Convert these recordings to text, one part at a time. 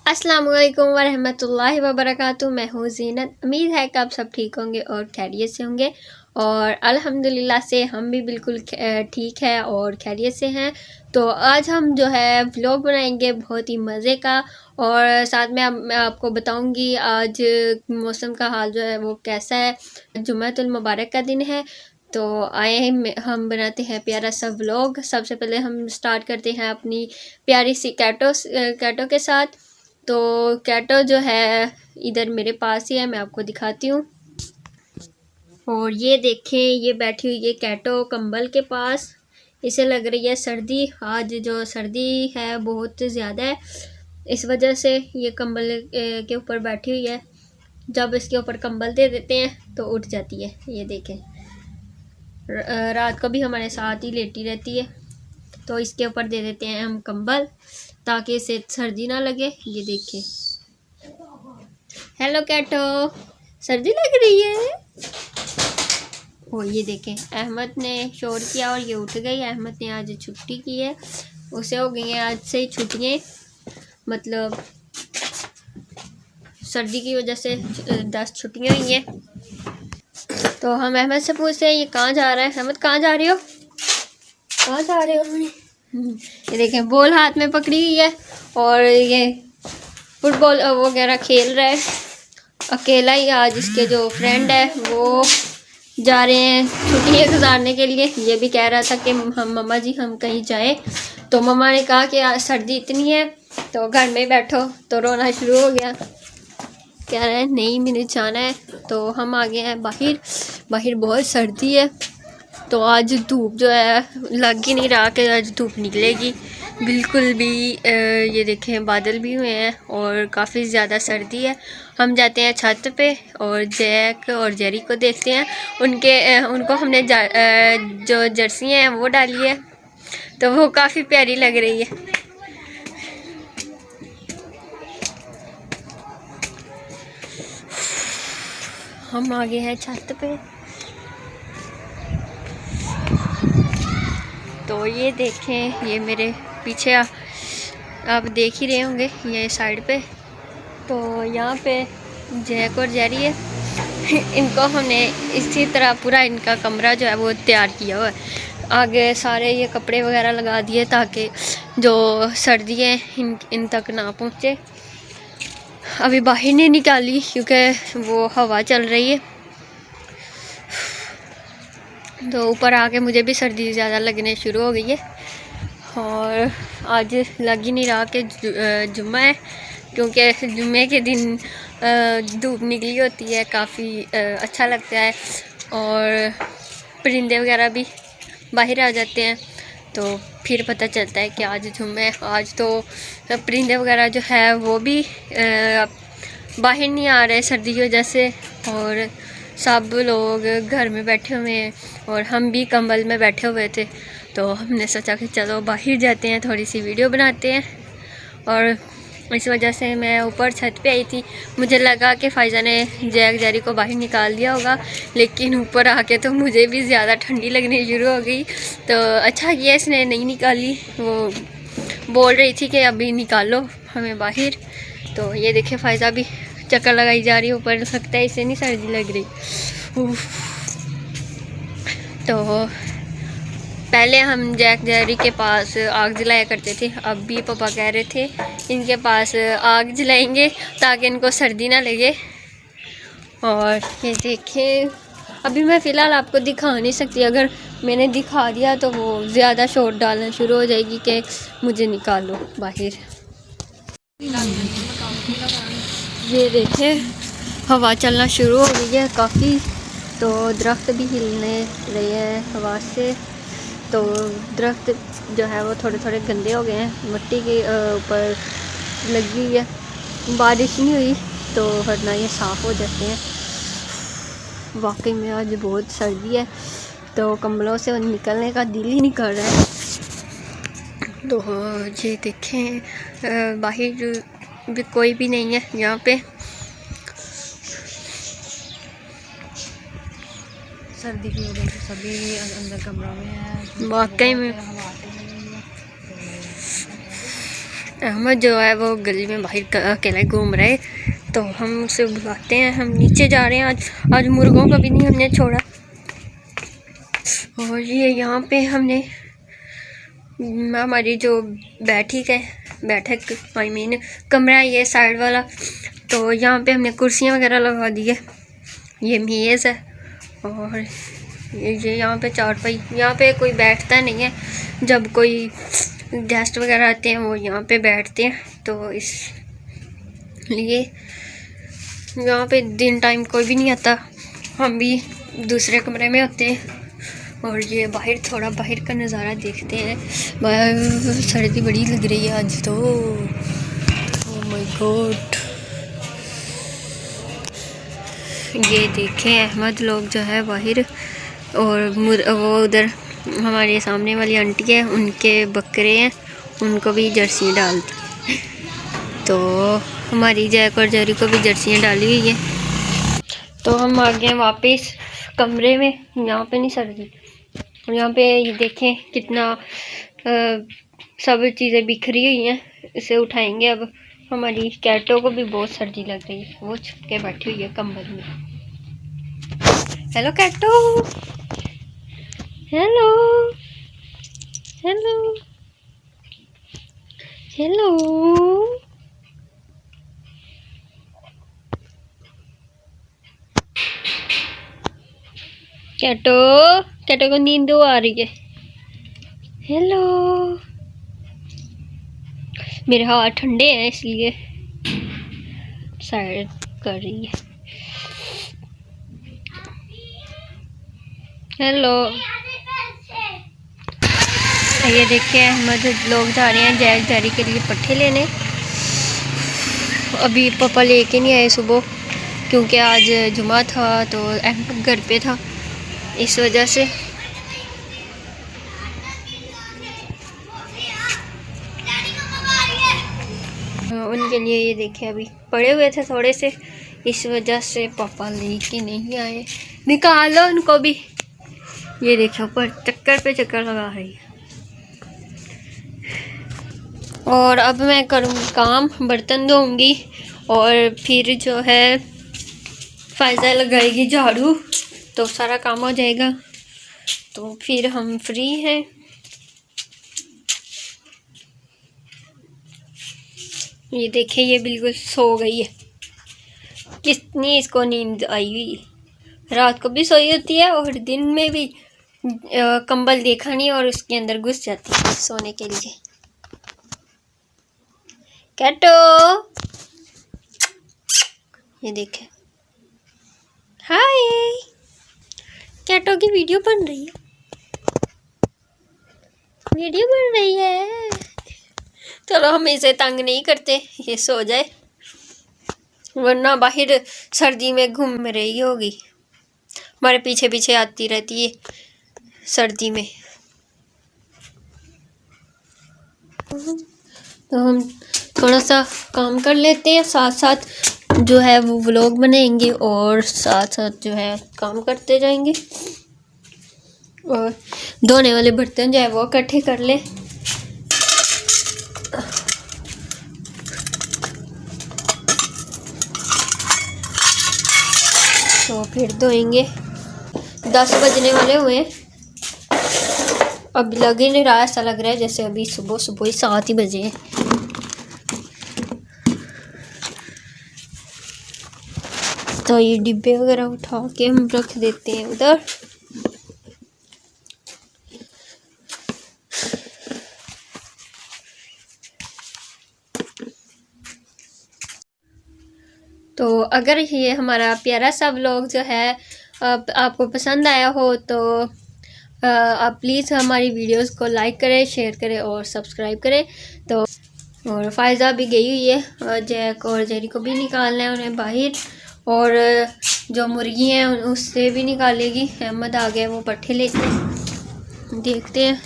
अस्सलाम वालेकुम वरहमतुल्लाहि वबरकातुहू। मैं हूँ ज़ीनत। उम्मीद है कि आप सब ठीक होंगे और खैरियत से होंगे और अल्हम्दुलिल्लाह से हम भी बिल्कुल ठीक है और खैरियत से हैं। तो आज हम जो है व्लॉग बनाएंगे बहुत ही मज़े का और साथ में मैं आपको बताऊंगी आज मौसम का हाल जो है वो कैसा है। जुम्मतुल मुबारक का दिन है तो आए हम बनाते हैं प्यारा सा व्लॉग। सबसे पहले हम स्टार्ट करते हैं अपनी प्यारी सी कैटो के साथ। तो कैटो जो है इधर मेरे पास ही है, मैं आपको दिखाती हूँ। और ये देखें, ये बैठी हुई है कैटो कंबल के पास। इसे लग रही है सर्दी। आज जो सर्दी है बहुत ज़्यादा है, इस वजह से ये कंबल के ऊपर बैठी हुई है। जब इसके ऊपर कंबल दे देते हैं तो उठ जाती है। ये देखें, रात को भी हमारे साथ ही लेटी रहती है। तो इसके ऊपर दे देते हैं हम कंबल ताकि इसे सर्दी ना लगे। ये देखिए, हेलो कैटो, सर्दी लग रही है। और ये देखें, अहमद ने शोर किया और ये उठ गई। अहमद ने आज छुट्टी की है, उसे हो गई हैं आज से ही छुट्टियाँ, मतलब सर्दी की वजह से 10 छुट्टियाँ हुई हैं। तो हम अहमद से पूछते हैं ये कहाँ जा रहा है। अहमद कहाँ जा रहे हो, कहाँ जा रहे हो? ये देखें, बॉल हाथ में पकड़ी हुई है और ये फुटबॉल वगैरह खेल रहा है अकेला ही। आज इसके जो फ्रेंड है वो जा रहे हैं छुट्टियाँ गुजारने के लिए। ये भी कह रहा था कि हम मम्मा जी हम कहीं जाएं, तो मम्मा ने कहा कि आज सर्दी इतनी है तो घर में बैठो। तो रोना शुरू हो गया, कह रहा है नहीं मुझे जाना है। तो हम आ गए हैं बाहर। बाहर बहुत सर्दी है तो आज धूप जो है लग ही नहीं रहा कि आज धूप निकलेगी बिल्कुल भी। ये देखें, बादल भी हुए हैं और काफ़ी ज़्यादा सर्दी है। हम जाते हैं छत पे और जैक और जेरी को देखते हैं। उनको हमने जो जर्सी हैं वो डाली है तो वो काफ़ी प्यारी लग रही है। हम आ गए हैं छत पे। तो ये देखें, ये मेरे पीछे आप देख ही रहे होंगे ये साइड पे। तो यहाँ पे जैक और जेरी है। इनको हमने इसी तरह पूरा इनका कमरा जो है वो तैयार किया हुआ है। आगे सारे ये कपड़े वगैरह लगा दिए ताकि जो सर्दी है इन तक ना पहुँचे। अभी बाहर नहीं निकाली क्योंकि वो हवा चल रही है। तो ऊपर आके मुझे भी सर्दी ज़्यादा लगने शुरू हो गई है और आज लग ही नहीं रहा कि जुम्मा है, क्योंकि जुम्मे के दिन धूप निकली होती है, काफ़ी अच्छा लगता है और परिंदे वगैरह भी बाहर आ जाते हैं। तो फिर पता चलता है कि आज जुम्मा है। आज तो परिंदे वगैरह जो है वो भी बाहर नहीं आ रहे सर्दी की वजह से और सब लोग घर में बैठे हुए हैं और हम भी कंबल में बैठे हुए थे। तो हमने सोचा कि चलो बाहर जाते हैं, थोड़ी सी वीडियो बनाते हैं। और इस वजह से मैं ऊपर छत पे आई थी। मुझे लगा कि फ़ायज़ा ने जैक जेरी को बाहर निकाल दिया होगा, लेकिन ऊपर आके तो मुझे भी ज़्यादा ठंडी लगनी शुरू हो गई। तो अच्छा किया इसने नहीं निकाली, वो बोल रही थी कि अभी निकालो हमें बाहर। तो ये देखे, फ़ायज़ा भी चक्कर लगाई जा रही है ऊपर, लगता है इसे नहीं सर्दी लग रही। तो पहले हम जैक जेरी के पास आग जलाया करते थे, अब भी पापा कह रहे थे इनके पास आग जलाएंगे ताकि इनको सर्दी ना लगे। और ये देखें, अभी मैं फ़िलहाल आपको दिखा नहीं सकती, अगर मैंने दिखा दिया तो वो ज़्यादा शोर डालना शुरू हो जाएगी कि मुझे निकालो बाहर। ये देखें, हवा चलना शुरू हो गई है काफ़ी। तो दरख्त भी हिलने रहे हैं हवा से। तो दरख्त जो है वो थोड़े थोड़े गंदे हो गए हैं, मिट्टी के ऊपर लगी हुई है। बारिश नहीं हुई तो वरना ये साफ़ हो जाते हैं। वाकई में आज बहुत सर्दी है तो कंबलों से निकलने का दिल ही नहीं कर रहा है। तो ये देखें, बाहर भी कोई भी नहीं है यहाँ पे। सर्दी की वजह से सभी अंदर कमरों में है। वाकई में अहमद जो है वो गली में बाहर अकेला घूम रहे, तो हम उसे बुलाते हैं। हम नीचे जा रहे हैं। आज मुर्गों को भी नहीं हमने छोड़ा। और ये यहाँ पे हमने हमारी जो बैठक आई मीन कमरा ये साइड वाला, तो यहाँ पे हमने कुर्सियाँ वगैरह लगा दी है। ये मेज़ है और ये यहाँ पे चारपाई। यहाँ पे कोई बैठता नहीं है, जब कोई गेस्ट वगैरह आते हैं वो यहाँ पे बैठते हैं, तो इसलिए यहाँ पे दिन टाइम कोई भी नहीं आता, हम भी दूसरे कमरे में होते हैं। और ये बाहर थोड़ा बाहर का नज़ारा देखते हैं। सर्दी बड़ी लग रही है आज तो, ओह माय गॉड। ये देखें अहमद लोग जो है बाहर, और वो उधर हमारे सामने वाली आंटी है, उनके बकरे हैं, उनको भी जर्सी डालती। तो हमारी जैक और जेरी को भी जर्सियाँ डाली हुई है। तो हम आ गए वापस कमरे में। यहाँ पे नहीं सर्दी, और यहाँ पे ये देखें कितना सब चीज़ें बिखरी हुई हैं। इसे उठाएंगे अब। हमारी कैटो को भी बहुत सर्दी लग रही है, वो छुप के बैठी हुई है कंबल में। Hello Cato, hello hello hello. Cato को नींद आ रही है। हेलो, मेरे हाथ ठंडे हैं इसलिए साइड कर रही है। हेलो, ये देखिए अहमद लोग जा रहे हैं जैक जेरी के लिए पट्ठे लेने। अभी पापा लेके नहीं आए सुबह, क्योंकि आज जुमा था तो अहमद घर पे था, इस वजह से। उनके लिए ये देखिए अभी पड़े हुए थे थोड़े से, इस वजह से पापा लेके नहीं आए। निकालो उनको भी। ये देखो ऊपर चक्कर पे चक्कर लगा रही है। और अब मैं करूँगी काम, बर्तन धोऊंगी और फिर जो है फायदा लगाएगी झाड़ू, तो सारा काम हो जाएगा, तो फिर हम फ्री हैं। ये देखिए ये बिल्कुल सो गई है। कितनी इसको नींद आई हुई है। रात को भी सोई होती है और दिन में भी कंबल देखा नहीं और उसके अंदर घुस जाती है सोने के लिए। कैटो, ये देखे, हाय। कैटो की वीडियो बन रही है, वीडियो बन रही है। चलो हम इसे तंग नहीं करते, ये सो जाए, वरना बाहर सर्दी में घूम रही होगी, हमारे पीछे पीछे आती रहती है सर्दी में। तो हम थोड़ा सा काम कर लेते हैं, साथ साथ जो है वो व्लॉग बनाएंगे और साथ साथ जो है काम करते जाएंगे। और धोने वाले बर्तन जो है वो इकट्ठे कर ले। तो फिर धोएंगे। 10 बजने वाले हुए हैं, अभी लग ही नहीं रहा, ऐसा लग रहा है जैसे अभी सुबह सुबह ही 7 ही बजे हैं। तो ये डिब्बे वगैरह उठा के हम रख देते हैं उधर। तो अगर ये हमारा प्यारा सा व्लॉग जो है आपको पसंद आया हो, तो आप प्लीज़ हमारी वीडियोस को लाइक करें, शेयर करें और सब्सक्राइब करें। तो और फ़ायज़ा भी गई हुई है, जैक और जेरी को भी निकालना है उन्हें बाहर, और जो मुर्गी हैं उससे भी निकालेगी। अहमद आ गया, वो पट्ठे लेते हैं, देखते हैं।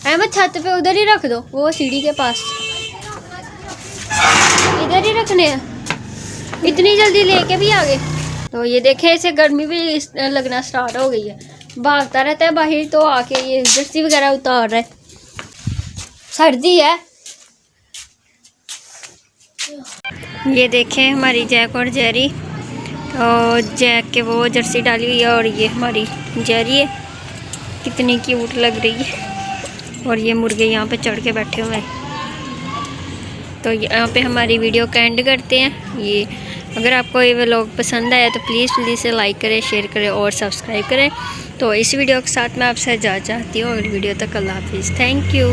अहमद छत पे उधर ही रख दो, वो सीढ़ी के पास, इधर ही रखने हैं। इतनी जल्दी लेके भी आ गए। तो ये देखें, इसे गर्मी भी लगना स्टार्ट हो गई है, भागता रहता है बाहर, तो आके ये जर्सी वगैरह उतार रहा है। सर्दी है, ये देखें हमारी जैक और जेरी, और जैक के वो जर्सी डाली हुई है और ये हमारी जेरी है, कितनी क्यूट लग रही है। और ये मुर्गे यहाँ पे चढ़ के बैठे हुए हैं। तो यहाँ पे हमारी वीडियो का एंड करते हैं। ये अगर आपको ये व्लॉग पसंद आया तो प्लीज़ इसे लाइक करें, शेयर करें और सब्सक्राइब करें। तो इस वीडियो के साथ मैं आपसे इजाज़त चाहती हूँ। और वीडियो तक अल्लाह हाफिज़। Thank you.